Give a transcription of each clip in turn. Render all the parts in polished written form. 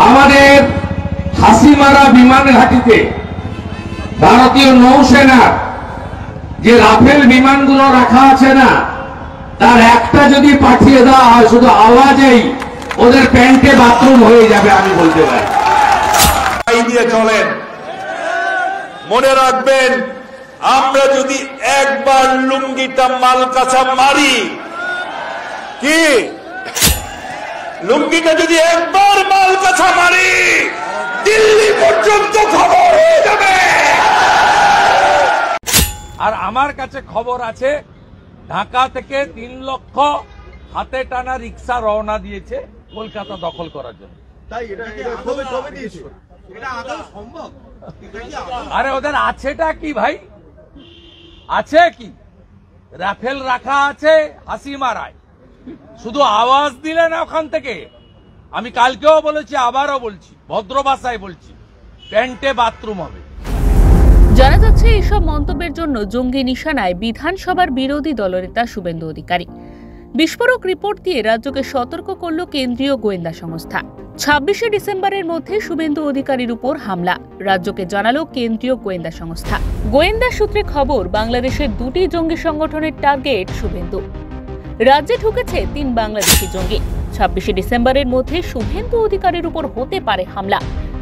আমাদের হাসিমারা বিমান ঘাঁটিতে ভারতীয় নৌসেনার যে রাফেল বিমানগুলো রাখা আছে না, তার একটা যদি পাঠিয়ে দেওয়া হয়, শুধু আওয়াজেই ওদের প্যান্টে বাথরুম হয়ে যাবে, আমি বলতে পারি। দিয়ে চলেন, মনে রাখবেন, আমরা যদি একবার লুঙ্গিটা মালকাছা মারি, কি লুঙ্গিটা যদি একবার মালকাছা মারি, দিল্লি পর্যন্ত খবর হয়ে যাবে। আর আমার কাছে খবর আছে, ঢাকা থেকে 3 লক্ষ হাতে টানা রিক্সা রওনা দিয়েছে কলকাতা দখল করার জন্য। আরে ওদের আছেটা কি ভাই? আছে কি? রাফেল রাখা আছে হাসিমারায়, শুধু আওয়াজ দিলে না ওখান থেকে। আমি কালকেও বলেছি, আবারও বলছি, ভদ্র ভাষায় বলছি, প্যান্টে বাথরুম হবে। জানা যাচ্ছে, এসব মন্তব্যের জন্য জঙ্গি নিশানায় বিধানসভার বিরোধী দলনেতা শুভেন্দু অধিকারী। বিস্ফোরক রিপোর্ট দিয়ে রাজ্যকে সতর্ক করল কেন্দ্রীয় গোয়েন্দা সংস্থা। 26শে ডিসেম্বরের মধ্যে শুভেন্দু অধিকারীর উপর হামলা, রাজ্যকে জানালো কেন্দ্রীয় গোয়েন্দা সংস্থা। গোয়েন্দা সূত্রে খবর, বাংলাদেশের 2টি জঙ্গি সংগঠনের টার্গেট শুভেন্দু। রাজ্যে ঢুকেছে 3 বাংলাদেশি জঙ্গি। 26শে ডিসেম্বরের মধ্যে শুভেন্দু অধিকারীর উপর হতে পারে হামলা,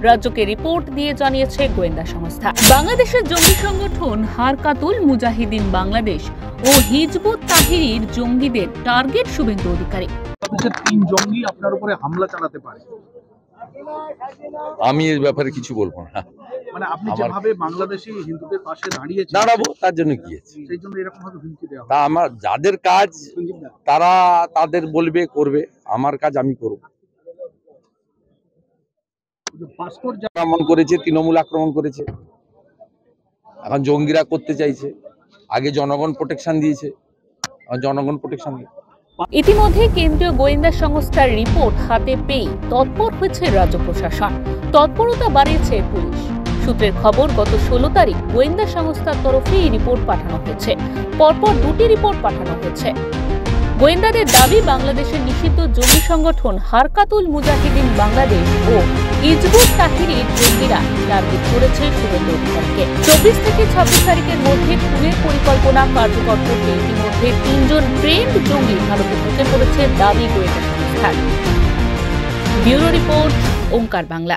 রাজ্যকে রিপোর্ট দিয়ে জানিয়েছে গোয়েন্দা সংস্থা। বাংলাদেশের জঙ্গি সংগঠন হারকাতুল মুজাহিদিন বাংলাদেশ ও হিজবুত তাহরির জঙ্গিদের টার্গেট শুভেন্দু অধিকারী। 3 জঙ্গি আপনার উপরে হামলা চালাতে পারে, আমি এর ব্যাপারে কিছু বলবো না। মানে আপনি যেভাবে বাংলাদেশি হিন্দুদের পাশে দাঁড়িয়েছেন, দাঁড়াবো, তার জন্য কি আছে? সেই জন্য এরকম ভাবে হুমকি দেওয়া তা আমার যাদের কাজ তারা তাদের বলবে, করবে। আমার কাজ আমি করব। পাসপোর্ট আক্রমণ করেছে, তৃণমূল আক্রমণ করেছে, এখন জঙ্গিরা করতে চাইছে। আগে জনগণ প্রোটেকশন দিয়েছে, জনগণ প্রোটেকশন দিয়ে। ইতিমধ্যে কেন্দ্রীয় গোয়েন্দা সংস্থার রিপোর্ট হাতে পেয়ে তৎপর হয়েছে রাজ্য প্রশাসন, তৎপরতা বাড়িয়েছে পুলিশ। সূত্রের খবর, গত 16 তারিখ গোয়েন্দা সংস্থার তরফে এই রিপোর্ট পাঠানো হয়েছে। পরপর 2টি রিপোর্ট পাঠানো হয়েছে। গোয়েন্দাদের দাবি, বাংলাদেশের নিষিদ্ধ জঙ্গি সংগঠন হারকাতুল মুজাহিদিন বাংলাদেশ ও হিজবুত তাহরির জঙ্গিরা টার্গেট করেছে শুভেন্দু অধিকারীকে। 24 থেকে 26 তারিখের মধ্যে খুনের পরিকল্পনা কার্যকর করতে ইতিমধ্যে 3 জন ট্রেন্ড জঙ্গি ভারতে ঢুকে পড়েছে দাবি গোয়েন্দা সংস্থার। ব্যুরো রিপোর্ট, ওঙ্কার বাংলা।